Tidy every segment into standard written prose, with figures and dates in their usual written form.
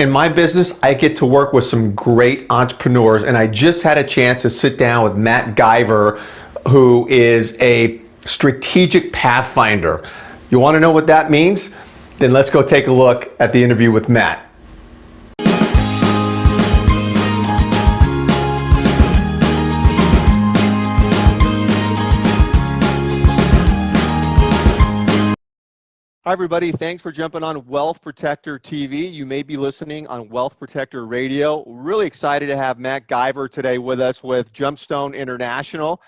In my business, I get to work with some great entrepreneurs, and I just had a chance to sit down with Matt Guiver, who is a strategic pathfinder. You want to know what that means? Then let's go take a look at the interview with Matt. Hi, everybody. Thanks for jumping on Wealth Protector TV. You may be listening on Wealth Protector Radio. Really excited to have Matt Guiver today with us with Jumpstone International.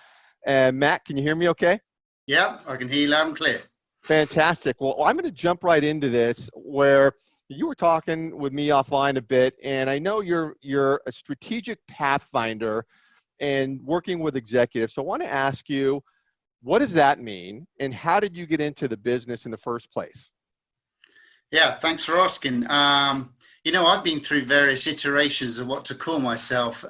And Matt, can you hear me okay? Yeah, I can hear you loud and clear. Fantastic. Well, I'm going to jump right into this where you were talking with me offline a bit, and I know you're a strategic pathfinder and working with executives. So I want to ask you, what does that mean, and how did you get into the business in the first place? Yeah, thanks for asking. I've been through various iterations of what to call myself.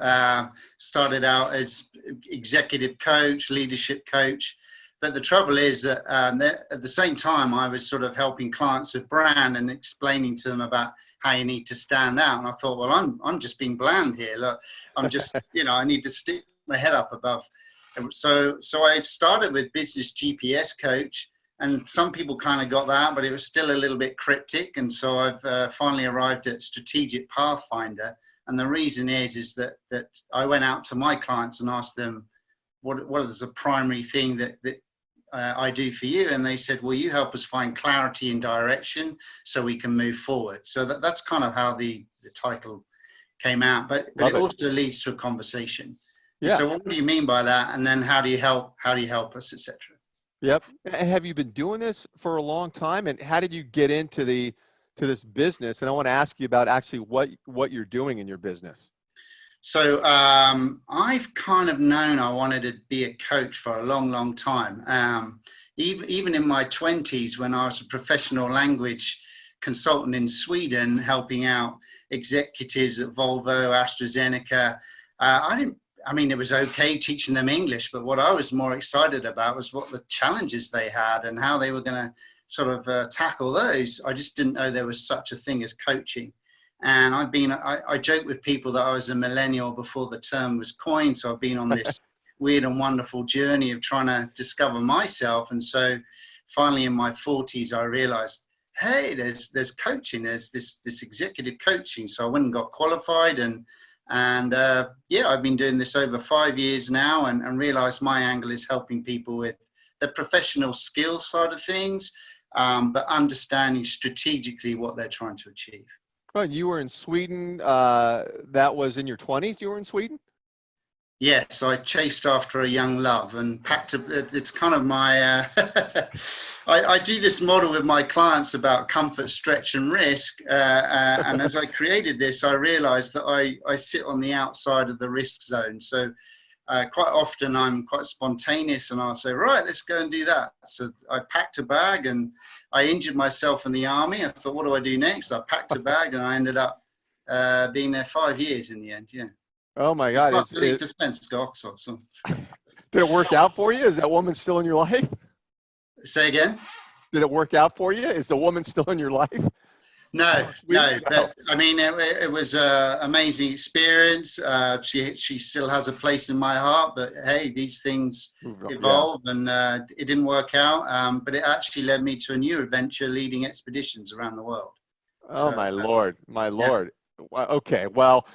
Started out as executive coach, leadership coach, but the trouble is that at the same time, I was sort of helping clients with brand and explaining to them about how you need to stand out. And I thought, well, I'm just being bland here. Look, I'm just, I need to stick my head up above. So I started with business GPS coach, and some people kind of got that, but it was still a little bit cryptic. And so I've finally arrived at strategic pathfinder. And the reason is that I went out to my clients and asked them, what is the primary thing that I do for you? And they said, well, you help us find clarity and direction so we can move forward. So that's kind of how the title came out, but it also leads to a conversation. Yeah. So what do you mean by that? And then how do you help us, etc.? Yep. Have you been doing this for a long time? And how did you get into this business? And I want to ask you about actually what you're doing in your business. So I've kind of known I wanted to be a coach for a long, long time. Even in my 20s, when I was a professional language consultant in Sweden, helping out executives at Volvo, AstraZeneca, it was okay teaching them English, but what I was more excited about was what the challenges they had and how they were going to sort of tackle those. I just didn't know there was such a thing as coaching. And I joke with people that I was a millennial before the term was coined. So I've been on this weird and wonderful journey of trying to discover myself. And so finally in my 40s, I realized, hey, there's coaching, there's this executive coaching. So I went and got qualified and I've been doing this over 5 years now and realized my angle is helping people with the professional skills side of things, but understanding strategically what they're trying to achieve. Well, you were in Sweden. That was in your 20s. You were in Sweden? Yes, I chased after a young love and packed it's kind of my, I do this model with my clients about comfort, stretch and risk. And as I created this, I realized that I sit on the outside of the risk zone. So quite often I'm quite spontaneous and I'll say, right, let's go and do that. So I packed a bag and I injured myself in the army. I thought, what do I do next? I packed a bag and I ended up being there 5 years in the end. Yeah. Oh my God! Did it work out for you? Is that woman still in your life? Say again? Did it work out for you? Is the woman still in your life? No. But I mean, it was an amazing experience. She still has a place in my heart. But hey, these things evolve, and it didn't work out. But it actually led me to a new adventure, leading expeditions around the world. Oh my Lord, my Lord. Yeah. Okay, well.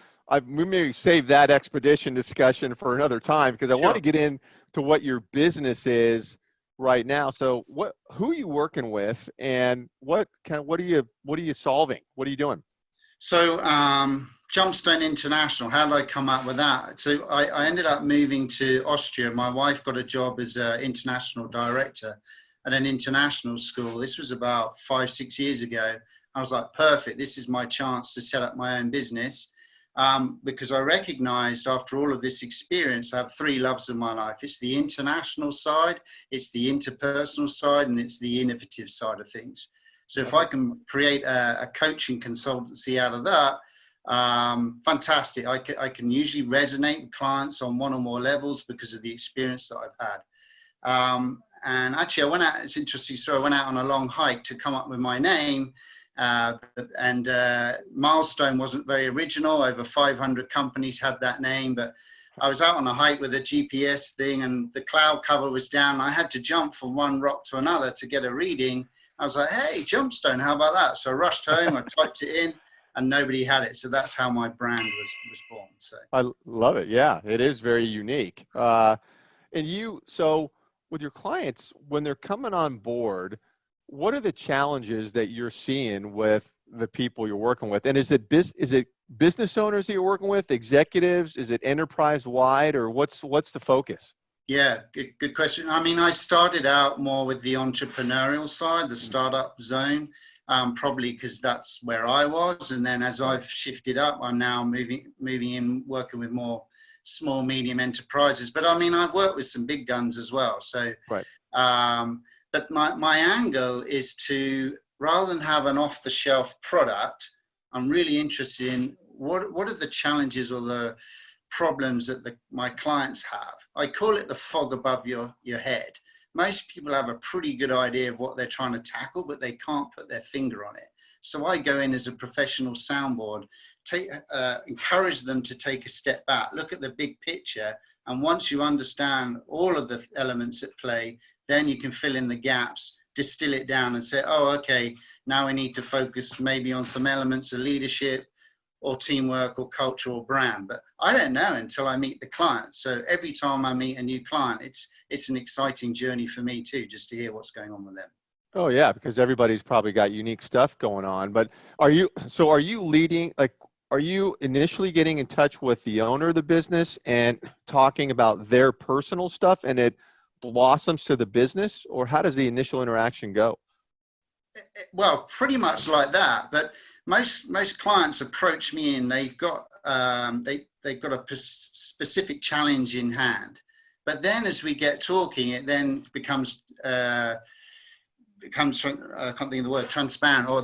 We may save that expedition discussion for another time because I want to get into what your business is right now. So who are you working with and what are you solving? What are you doing? So Jumpstone International, how did I come up with that? So I ended up moving to Austria. My wife got a job as an international director at an international school. This was about 5-6 years ago. I was like, perfect, this is my chance to set up my own business. Because I recognized after all of this experience, I have 3 loves in my life. It's the international side, it's the interpersonal side, and it's the innovative side of things. So if I can create a coaching consultancy out of that, fantastic. I can usually resonate with clients on one or more levels because of the experience that I've had. And actually I went out, it's interesting story, I went out on a long hike to come up with my name. And Milestone wasn't very original. Over 500 companies had that name, but I was out on a hike with a GPS thing and the cloud cover was down. I had to jump from one rock to another to get a reading. I was like, hey, Jumpstone, how about that? So I rushed home, I typed it in, and nobody had it. So that's how my brand was born. So I love it. Yeah, it is very unique. So with your clients, when they're coming on board, what are the challenges that you're seeing with the people you're working with? And is it business owners that you're working with, executives? Is it enterprise wide, or what's the focus? yeah, good question. I mean, I started out more with the entrepreneurial side, the startup zone, probably because that's where I was. And then as I've shifted up, I'm now moving in, working with more small, medium enterprises. But I mean, I've worked with some big guns as well. So, Right. but my angle is to, rather than have an off-the-shelf product, I'm really interested in what are the challenges or the problems that my clients have. I call it the fog above your head. Most people have a pretty good idea of what they're trying to tackle, but they can't put their finger on it. So I go in as a professional soundboard, encourage them to take a step back, look at the big picture, and once you understand all of the elements at play, then you can fill in the gaps, distill it down and say, oh, okay, now we need to focus maybe on some elements of leadership, or teamwork or culture or brand, but I don't know until I meet the client. So every time I meet a new client, it's an exciting journey for me too, just to hear what's going on with them. Oh yeah, because everybody's probably got unique stuff going on. But are you leading, like, are you initially getting in touch with the owner of the business and talking about their personal stuff and it blossoms to the business, or how does the initial interaction go? Well, pretty much like that, but most clients approach me and they've got they've got a specific challenge in hand, but then as we get talking, it then becomes I can't think of the word, transparent, or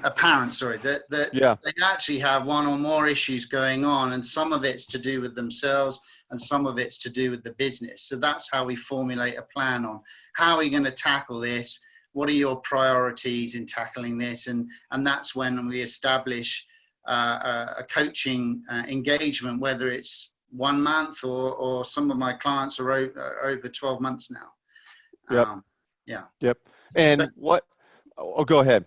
apparent, sorry, that Yeah. they actually have one or more issues going on, and some of it's to do with themselves and some of it's to do with the business. So that's how we formulate a plan on how are we going to tackle this, what are your priorities in tackling this, and that's when we establish a coaching engagement, whether it's 1 month or some of my clients are over 12 months now. Yep. Yeah. Yep. And But, what? Oh, go ahead.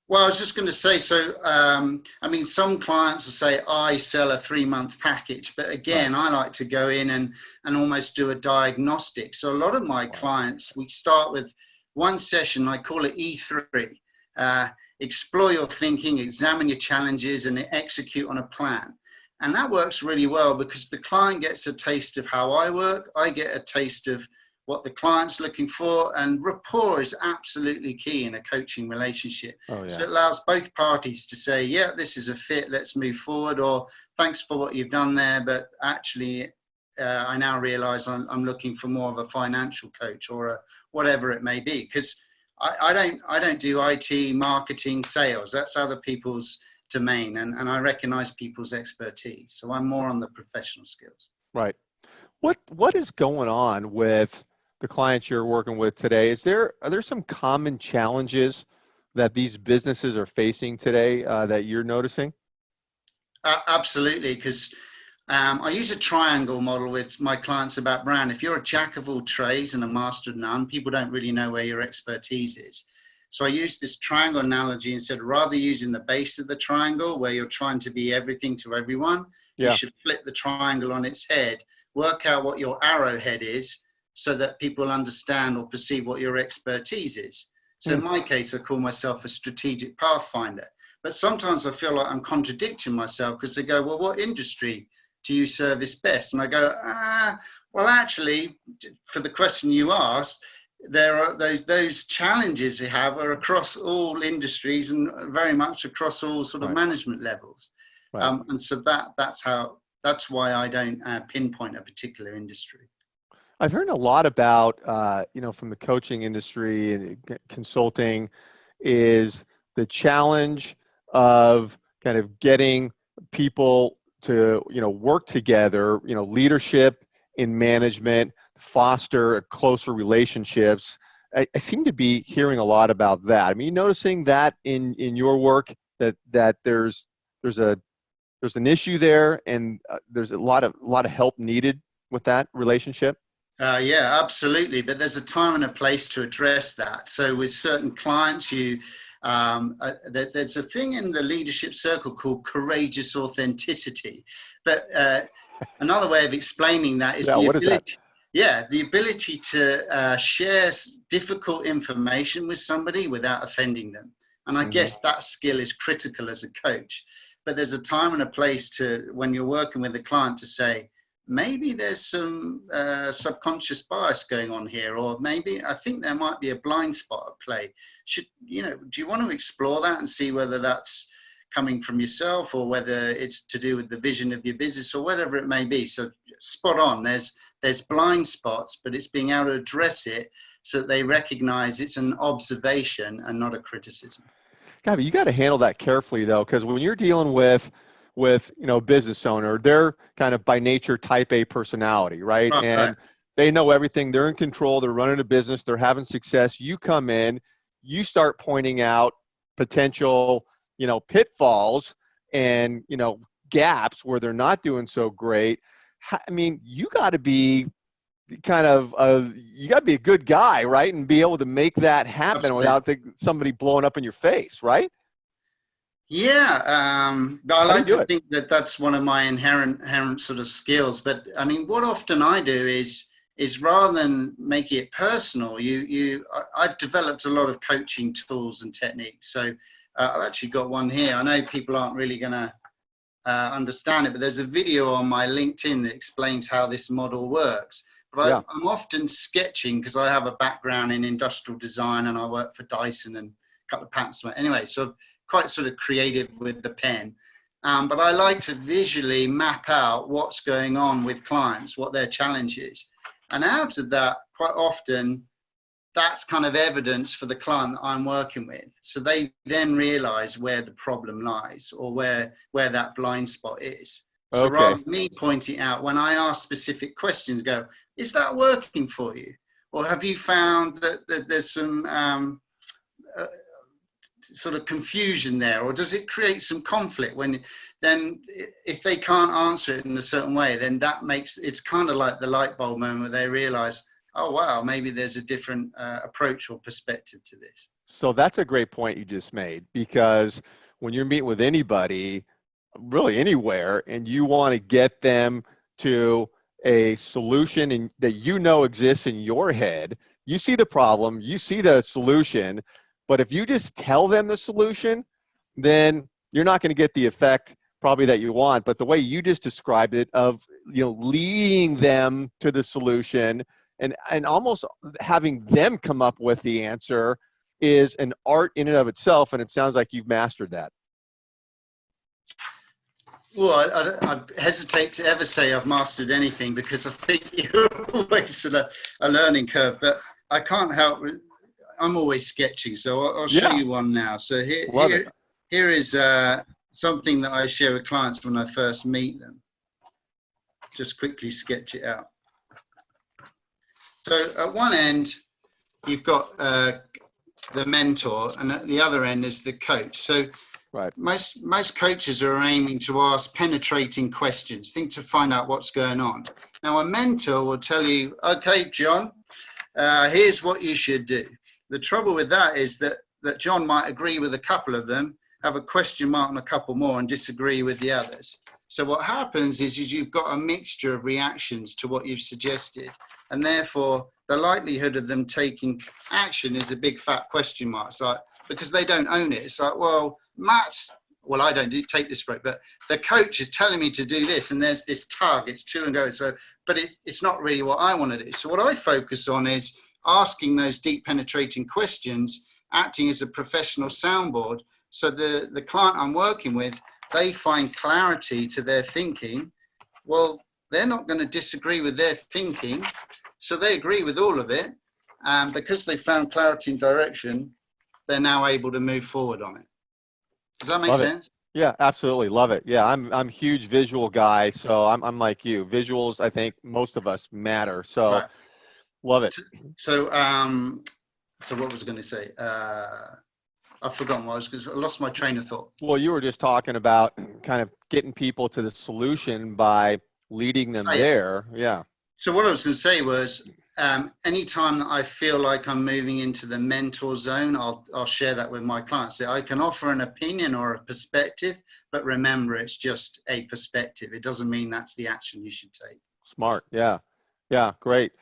well, I was just going to say, so, I mean, some clients will say, I sell a 3-month package, but again, Right. I like to go in and almost do a diagnostic. So a lot of my clients, we start with one session, I call it E3, explore your thinking, examine your challenges, and execute on a plan. And that works really well because the client gets a taste of how I work, I get a taste of what the client's looking for, and rapport is absolutely key in a coaching relationship. Oh So yeah. it allows both parties to say, yeah, this is a fit, let's move forward, or thanks for what you've done there, but actually I now realize I'm looking for more of a financial coach or whatever it may be, because I don't do IT, marketing, sales. That's other people's domain, and I recognize people's expertise. So I'm more on the professional skills. Right. What is going on with the clients you're working with today? Are there some common challenges that these businesses are facing today that you're noticing? Absolutely, because I use a triangle model with my clients about brand. If you're a jack of all trades and a master of none, people don't really know where your expertise is. So I use this triangle analogy instead, rather using the base of the triangle where you're trying to be everything to everyone. You Yeah. should flip the triangle on its head, work out what your arrowhead is so that people understand or perceive what your expertise is. So Hmm. in my case, I call myself a strategic pathfinder. But sometimes I feel like I'm contradicting myself because they go, well, what industry do you service best? And I go, well, actually, for the question you asked, there are those challenges you have are across all industries and very much across all sort of Right. management levels. Right. And so that's why I don't pinpoint a particular industry. I've heard a lot about, from the coaching industry and consulting, is the challenge of kind of getting people to, work together, leadership in management, foster closer relationships, I seem to be hearing a lot about that. I mean, you noticing that in your work that there's an issue there, and there's a lot of help needed with that relationship. Yeah, absolutely. But there's a time and a place to address that. So with certain clients, there's a thing in the leadership circle called courageous authenticity. But another way of explaining that is Yeah, the what is that? ability, yeah, the ability to share difficult information with somebody without offending them. And I Hmm. guess that skill is critical as a coach. But there's a time and a place to, when you're working with a client, to say, maybe there's some subconscious bias going on here, or maybe I think there might be a blind spot at play. Do you want to explore that and see whether that's coming from yourself or whether it's to do with the vision of your business or whatever it may be? So spot on. There's blind spots, but it's being able to address it so that they recognize it's an observation and not a criticism. God, but you got to handle that carefully though, because when you're dealing with business owner, they're kind of by nature type A personality, right? Right, right. And they know everything. They're in control. They're running a business. They're having success. You come in, you start pointing out potential, pitfalls and gaps where they're not doing so great. I mean, you got to be you got to be a good guy, right? And be able to make that happen Absolutely. without somebody blowing up in your face, right? Yeah, I How do you like to do it? think that that's one of my inherent sort of skills. But I mean, what often I do is rather than making it personal, I've developed a lot of coaching tools and techniques. So I've actually got one here. I know people aren't really going to understand it, but there's a video on my LinkedIn that explains how this model works. But Yeah. I'm often sketching because I have a background in industrial design and I work for Dyson and a couple of patents. Anyway, so quite sort of creative with the pen. But I like to visually map out what's going on with clients, what their challenge is. And out of that, quite often, that's kind of evidence for the client that I'm working with. So they then realize where the problem lies or where that blind spot is. So rather Okay. than me pointing out, when I ask specific questions, go, is that working for you? Or have you found that there's some uh, sort of confusion there? Or does it create some conflict when then if they can't answer it in a certain way, then that makes it's kind of like the light bulb moment where they realize, oh, wow, maybe there's a different approach or perspective to this. So that's a great point you just made, because when you're meeting with anybody, really anywhere, and you want to get them to a solution that exists in your head, you see the problem, you see the solution, but if you just tell them the solution, then you're not going to get the effect probably that you want. But the way you just described it, of leading them to the solution and almost having them come up with the answer, is an art in and of itself, and it sounds like you've mastered that. Well, I hesitate to ever say I've mastered anything because I think you're always at a learning curve, but I can't help. I'm always sketching, so I'll show Yeah, you one now. So love it. here is something that I share with clients when I first meet them. Just quickly sketch it out. So at one end, you've got the mentor, and at the other end is the coach. So Right. most coaches are aiming to ask penetrating questions, think to find out what's going on. Now, a mentor will tell you, okay, John, here's what you should do. The trouble with that is that John might agree with a couple of them, have a question mark on a couple more, and disagree with the others. So what happens is you've got a mixture of reactions to what you've suggested, and therefore the likelihood of them taking action is a big fat question mark. It's like, because they don't own it. It's like, well, I don't take this break, but the coach is telling me to do this, and there's this tug, it's to and go. So, but it's not really what I want to do. So what I focus on is asking those deep penetrating questions, acting as a professional soundboard. So the client I'm working with, they find clarity to their thinking. Well, they're not going to disagree with their thinking, so they agree with all of it. And because they found clarity and direction, they're now able to move forward on it. Does that make Love it. sense? Yeah, absolutely. Love it. Yeah, I'm a huge visual guy, so I'm like you. Visuals, I think most of us matter. So Right. love it. So So what was I going to say? I've forgotten what I was going to say. I lost my train of thought. Well, you were just talking about kind of getting people to the solution by leading them Oh, yes. there. Yeah. So what I was going to say was, anytime that I feel like I'm moving into the mentor zone, I'll share that with my clients. I can offer an opinion or a perspective, but remember, it's just a perspective. It doesn't mean that's the action you should take. Smart. Yeah. Yeah. Great.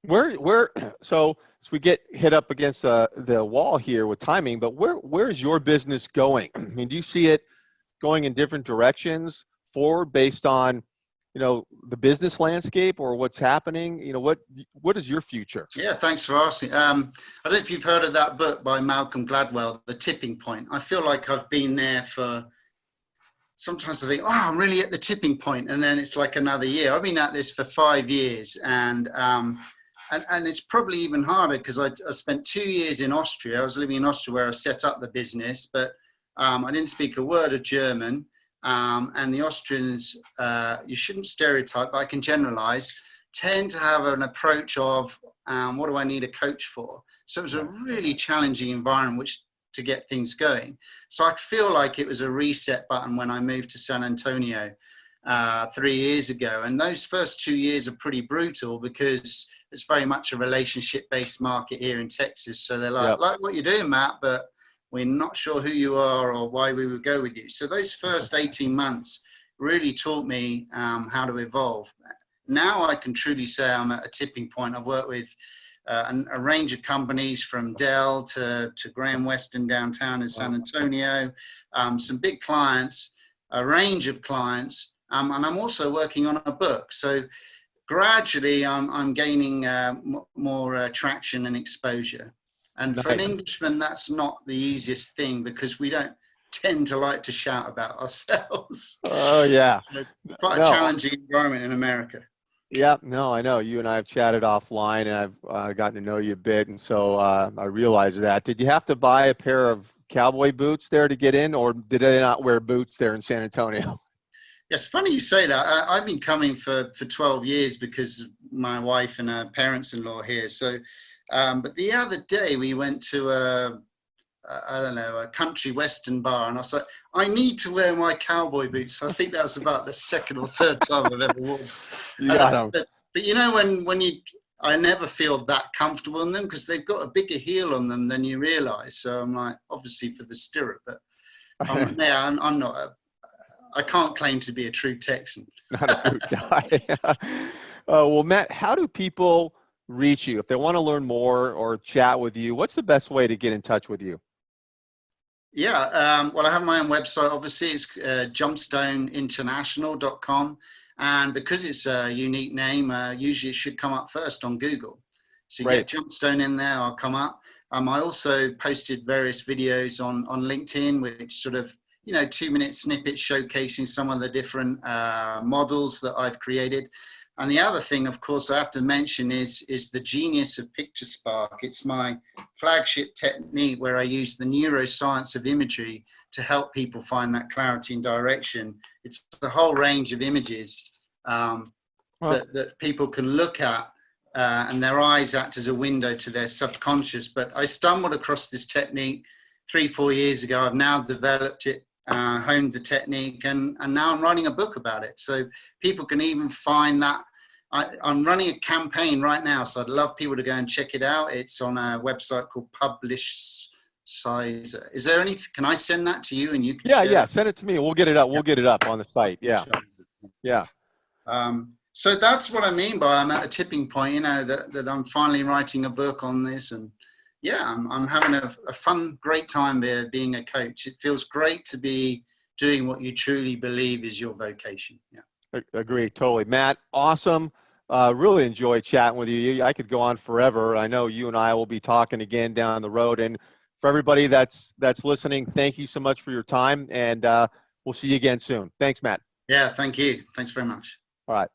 Where, so as we get hit up against the wall here with timing, but where's your business going? I mean, do you see it going in different directions forward based on, the business landscape or what's happening? What is your future? Yeah, thanks for asking. I don't know if you've heard of that book by Malcolm Gladwell, The Tipping Point. I feel like I've been there for, sometimes I think, oh, I'm really at the tipping point, and then it's like another year. I've been at this for 5 years, and it's probably even harder because I spent 2 years in Austria. I was living in Austria where I set up the business, but I didn't speak a word of German. And the Austrians, you shouldn't stereotype, but I can generalize, tend to have an approach of what do I need a coach for? So it was a really challenging environment to get things going. So I feel like it was a reset button when I moved to San Antonio 3 years ago. And those first 2 years are pretty brutal because it's very much a relationship-based market here in Texas. So they're like what you're doing, Matt, but we're not sure who you are or why we would go with you. So those first 18 months really taught me how to evolve. Now I can truly say I'm at a tipping point. I've worked with a range of companies from Dell to Graham Weston downtown in San Antonio, some big clients, a range of clients, and I'm also working on a book. So gradually I'm gaining more traction and exposure. And for an Englishman, that's not the easiest thing because we don't tend to like to shout about ourselves. Oh, yeah. Quite a challenging environment in America. Yeah, no, I know. You and I have chatted offline, and I've gotten to know you a bit, and so I realized that. Did you have to buy a pair of cowboy boots there to get in, or did they not wear boots there in San Antonio? Yes, funny you say that. I've been coming for 12 years because of my wife and her parents-in-law here. So, but the other day we went to a country western bar, and I was like, I need to wear my cowboy boots. So I think that was about the second or third time I've ever worn. You got them. But I never feel that comfortable in them because they've got a bigger heel on them than you realize. So I'm like, obviously for the stirrup, but I'm not. I can't claim to be a true Texan. Not a boot guy. Well, Matt, how do people reach you if they want to learn more or chat with you? What's the best way to get in touch with you? Yeah, well, I have my own website. Obviously, it's jumpstoneinternational.com. And because it's a unique name, usually it should come up first on Google. So you get Jumpstone in there, I'll come up. I also posted various videos on LinkedIn, which sort of, 2-minute snippets showcasing some of the different models that I've created. And the other thing, of course, I have to mention is the genius of Picture Spark. It's my flagship technique where I use the neuroscience of imagery to help people find that clarity and direction. It's the whole range of images that people can look at, and their eyes act as a window to their subconscious. But I stumbled across this technique 3-4 years ago. I've now developed it, honed the technique, and now I'm writing a book about it. So people can even find that. I'm running a campaign right now, so I'd love people to go and check it out. It's on a website called Publish-Sizer. Is there anything? Can I send that to you and you can share Yeah, that? send it to me. We'll get it up. We'll get it up on the site. Yeah. So that's what I mean by I'm at a tipping point, that I'm finally writing a book on this. And yeah, I'm having a fun, great time there being a coach. It feels great to be doing what you truly believe is your vocation. Yeah. Agree, totally. Matt, awesome. Really enjoyed chatting with you. I could go on forever. I know you and I will be talking again down the road. And for everybody that's listening, thank you so much for your time. And we'll see you again soon. Thanks, Matt. Yeah, thank you. Thanks very much. All right.